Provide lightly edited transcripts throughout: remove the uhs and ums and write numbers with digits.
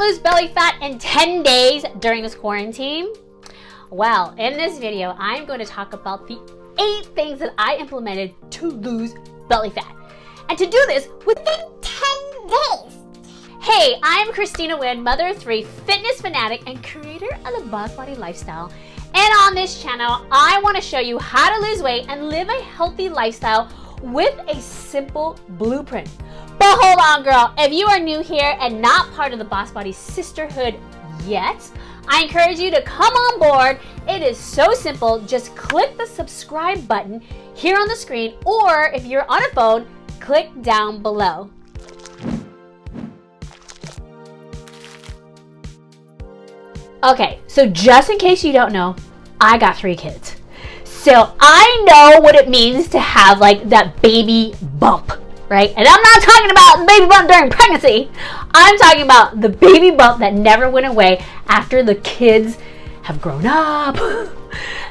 lose belly fat in 10 days during this quarantine? Well, in this video, I'm going to talk about the 8 things that I implemented to lose belly fat. And to do this within 10 days. Hey, I'm Christina Nguyen, mother of 3, fitness fanatic, and creator of the BossBody lifestyle. And on this channel, I want to show you how to lose weight and live a healthy lifestyle with a simple blueprint. But hold on, girl. If you are new here and not part of the BossBody sisterhood yet, I encourage you to come on board. It is so simple. Just click the subscribe button here on the screen, or if you're on a phone, click down below. Okay, so just in case you don't know, I got 3 kids. So I know what it means to have like that baby bump, right? And I'm not talking about the baby bump during pregnancy. I'm talking about the baby bump that never went away after the kids have grown up.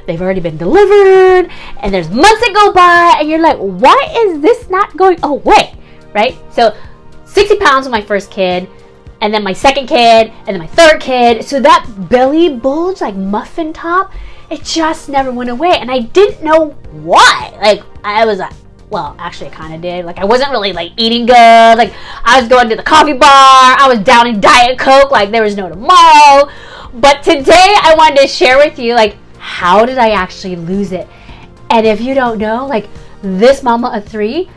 They've already been delivered, and there's months that go by, and you're like, why is this not going away, right? So 60 pounds with my first kid, and then my second kid, and then my third kid. So that belly bulge, like muffin top, it just never went away. And I didn't know why. Like, I was well, actually I kind of did. Like, I wasn't really like eating good. Like, I was going to the coffee bar. I was downing Diet Coke like there was no tomorrow. But today I wanted to share with you, like, how did I actually lose it? And if you don't know, like, this mama of 3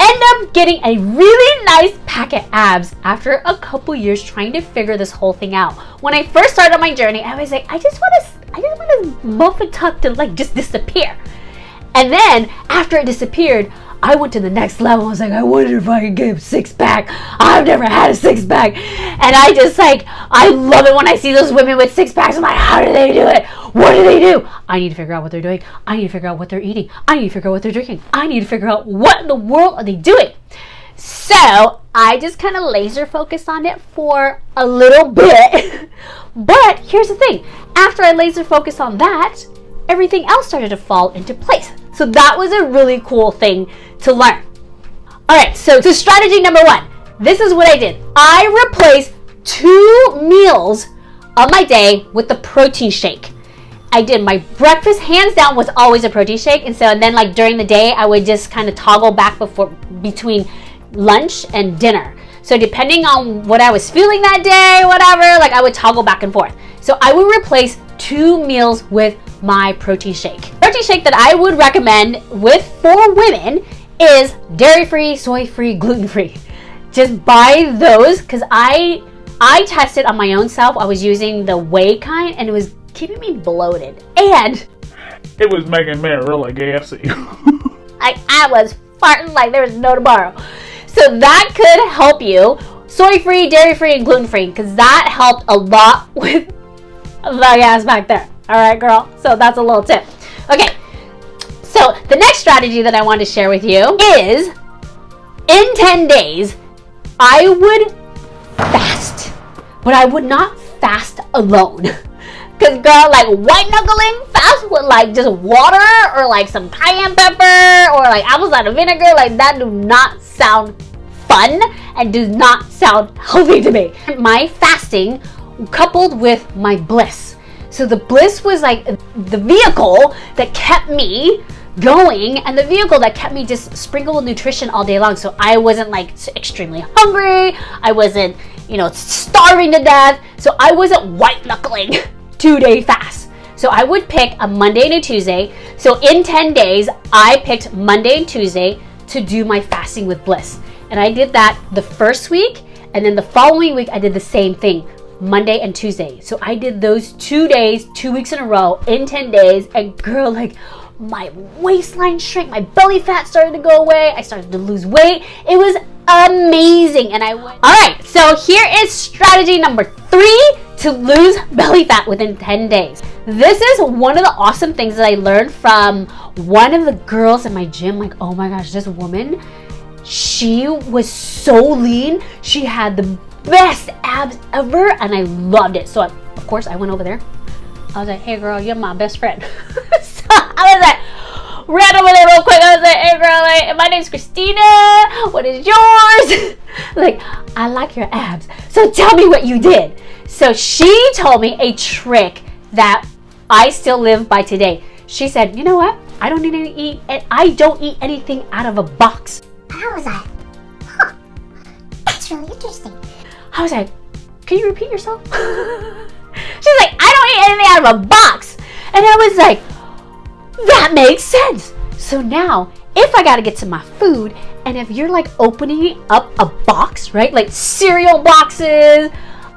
ended up getting a really nice pack of abs after a couple years trying to figure this whole thing out. When I first started on my journey, I was like, I just want this muffin top to like just disappear. And then after it disappeared, I went to the next level. I was like, I wonder if I can get a 6-pack. I've never had a 6-pack. And I just like, I love it when I see those women with 6-packs. I'm like, how do they do it? What do they do? I need to figure out what they're doing. I need to figure out what they're eating. I need to figure out what they're drinking. I need to figure out what in the world are they doing. So I just kind of laser focused on it for a little bit. But here's the thing. After I laser focused on that, everything else started to fall into place. So that was a really cool thing to learn. All right, so strategy number 1. This is what I did. I replaced 2 meals of my day with the protein shake. I did my breakfast, hands down, was always a protein shake. And then like during the day, I would just kind of toggle back between lunch and dinner. So depending on what I was feeling that day, whatever, like I would toggle back and forth. So I would replace 2 meals with my protein shake. Protein shake that I would recommend for women is dairy-free, soy-free, gluten-free. Just buy those, because I tested on my own self. I was using the whey kind, and it was keeping me bloated, and it was making me really gassy. I was farting like there was no tomorrow. So that could help you. Soy-free, dairy-free, and gluten-free, because that helped a lot with the gas back there. All right, girl. So that's a little tip. Okay. So the next strategy that I want to share with you is, in 10 days, I would fast, but I would not fast alone. Because, girl, like white knuckling fast with like just water or like some cayenne pepper or like apple cider vinegar, like that do not sound fun and does not sound healthy to me. My fasting coupled with my bliss. So the bliss was like the vehicle that kept me going, and the vehicle that kept me just sprinkled with nutrition all day long. So I wasn't like extremely hungry. I wasn't, starving to death. So I wasn't white knuckling 2-day fast. So I would pick a Monday and a Tuesday. So in 10 days, I picked Monday and Tuesday to do my fasting with bliss. And I did that the first week, and then the following week I did the same thing, Monday and Tuesday. So I did those 2 days, 2 weeks in a row in 10 days. And girl, like my waistline shrank, my belly fat started to go away. I started to lose weight. It was amazing. And all right, so here is strategy number 3 to lose belly fat within 10 days. This is one of the awesome things that I learned from one of the girls in my gym. Like, oh my gosh, this woman, she was so lean. She had the best abs ever, and I loved it. So of course I went over there. I was like, hey girl, you're my best friend. So I was like, ran over there real quick. I was like, hey girl, like, my name's Christina. What is yours? Like, I like your abs. So So tell me what you did. So she told me a trick that I still live by today. She said, you know what? I don't eat anything out of a box. And I was like, huh, that's really interesting. I was like, can you repeat yourself? She's like, I don't eat anything out of a box. And I was like, that makes sense. So now, if I gotta get to my food, and if you're like opening up a box, right? Like cereal boxes,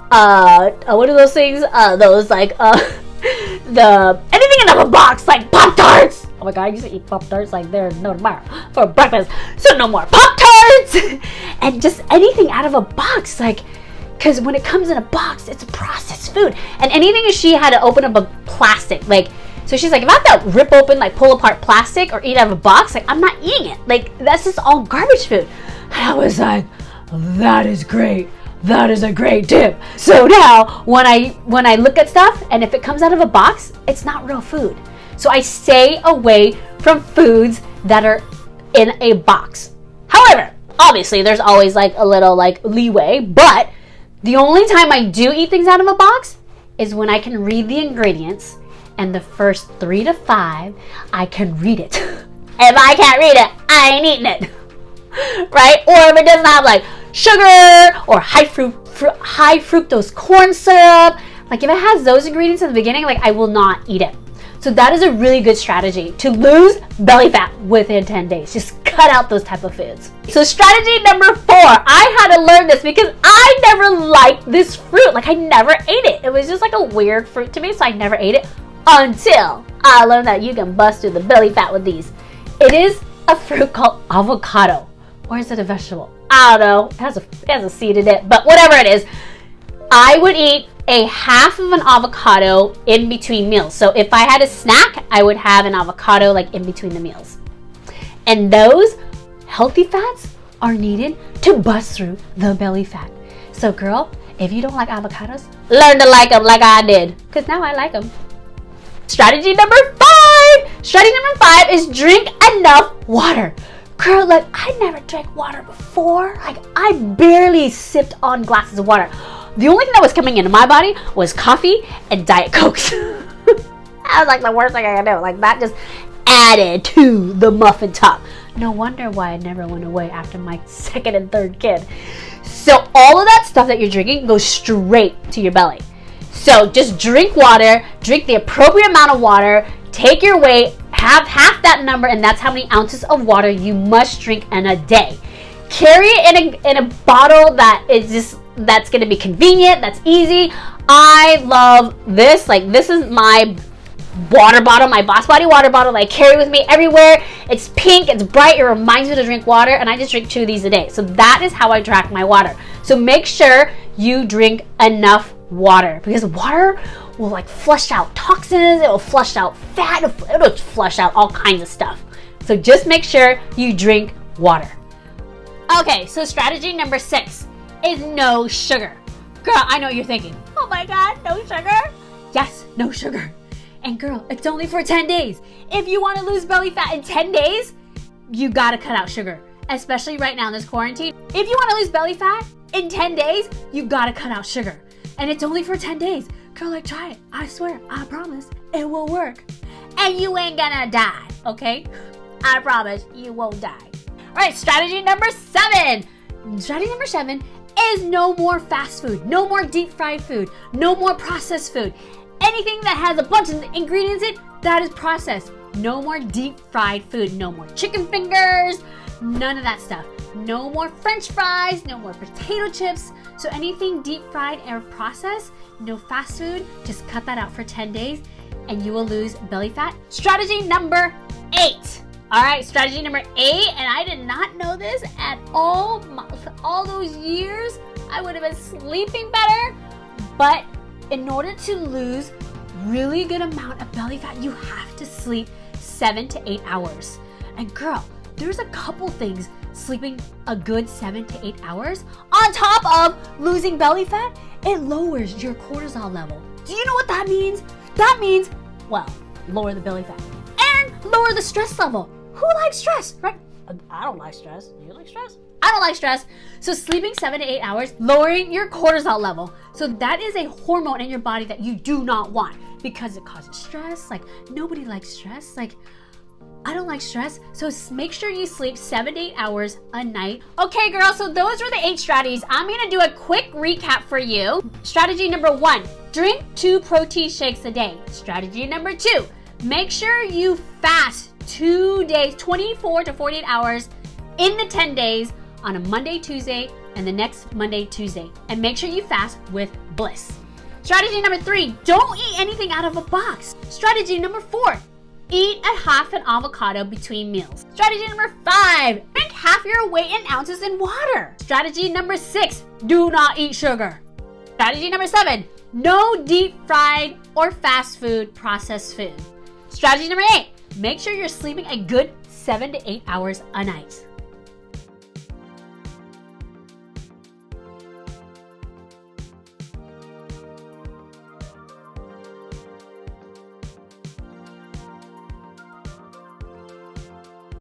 what are those things? Those like, anything in a box, like Pop-Tarts. Oh my God, I used to eat Pop-Tarts like there's no tomorrow for breakfast. So no more Pop-Tarts. And just anything out of a box, like, because when it comes in a box, it's processed food. And anything she had to open up a plastic, like, so she's like, if I have to rip open, like pull apart plastic or eat out of a box, like I'm not eating it. Like that's just all garbage food. And I was like, that is great. That is a great tip. So now when I look at stuff and if it comes out of a box, it's not real food. So I stay away from foods that are in a box. However, obviously there's always like a little like leeway, but the only time I do eat things out of a box is when I can read the ingredients and the first 3 to 5, I can read it. If I can't read it, I ain't eating it. Right? Or if it doesn't have like sugar or high fructose corn syrup, like if it has those ingredients in the beginning, like I will not eat it. So that is a really good strategy to lose belly fat within 10 days. Just cut out those type of foods. So strategy number 4, I had to learn this because I never liked this fruit. Like I never ate it. It was just like a weird fruit to me, so I never ate it until I learned that you can bust through the belly fat with these. It is a fruit called avocado. Or is it a vegetable? I don't know. It has a seed in it, but whatever it is, I would eat a half of an avocado in between meals. So if I had a snack, I would have an avocado like in between the meals. And those healthy fats are needed to bust through the belly fat. So girl, if you don't like avocados, learn to like them like I did, because now I like them. Strategy number 5. Strategy number 5 is drink enough water. Girl, like I never drank water before. Like I barely sipped on glasses of water. The only thing that was coming into my body was coffee and Diet Cokes. That was like the worst thing I could do. Like that just added to the muffin top. No wonder why I never went away after my 2nd and 3rd kid. So all of that stuff that you're drinking goes straight to your belly. So just drink water, drink the appropriate amount of water, take your weight, have half that number, and that's how many ounces of water you must drink in a day. Carry it in a bottle that's going to be convenient, that's easy. I love this. Like this is my water bottle, my BossBody water bottle that I carry with me everywhere. It's pink, it's bright, it reminds me to drink water, and I just drink 2 of these a day. So that is how I track my water. So make sure you drink enough water, because water will like flush out toxins, it will flush out fat, it'll flush out all kinds of stuff. So just make sure you drink water. Okay, so strategy number 6 is no sugar. Girl, I know you're thinking, oh my God, no sugar? Yes, no sugar. And girl, it's only for 10 days. If you want to lose belly fat in 10 days, you gotta cut out sugar. Especially right now in this quarantine. If you want to lose belly fat in 10 days, you gotta cut out sugar. And it's only for 10 days. Girl, like try it. I swear, I promise, it will work. And you ain't gonna die, okay? I promise you won't die. All right, strategy number 7. Strategy number 7 is no more fast food, no more deep fried food, no more processed food. Anything that has a bunch of ingredients in it, that is processed. No more deep fried food, no more chicken fingers, none of that stuff. No more French fries, no more potato chips. So anything deep fried or processed, no fast food, just cut that out for 10 days and you will lose belly fat. Strategy number 8. All right, strategy number 8, and I did not know this at all. All those years, I would have been sleeping better. But in order to lose really good amount of belly fat, you have to sleep 7 to 8 hours. And girl, there's a couple things sleeping a good 7 to 8 hours on top of losing belly fat. It lowers your cortisol level. Do you know what that means? That means, well, lower the belly fat and lower the stress level. Who likes stress, right? I don't like stress. Do you like stress? I don't like stress. So sleeping 7 to 8 hours, lowering your cortisol level. So that is a hormone in your body that you do not want because it causes stress. Like, nobody likes stress. Like, I don't like stress. So make sure you sleep 7 to 8 hours a night. Okay, girls, so those were the 8 strategies. I'm gonna do a quick recap for you. Strategy number 1, drink 2 protein shakes a day. Strategy number 2, make sure you fast 2 days, 24 to 48 hours in the 10 days on a Monday, Tuesday, and the next Monday, Tuesday. And make sure you fast with bliss. Strategy number 3, don't eat anything out of a box. Strategy number 4, eat a half an avocado between meals. Strategy number 5, drink half your weight in ounces in water. Strategy number 6, do not eat sugar. Strategy number 7, no deep fried or fast food processed food. Strategy number 8, make sure you're sleeping a good 7 to 8 hours a night.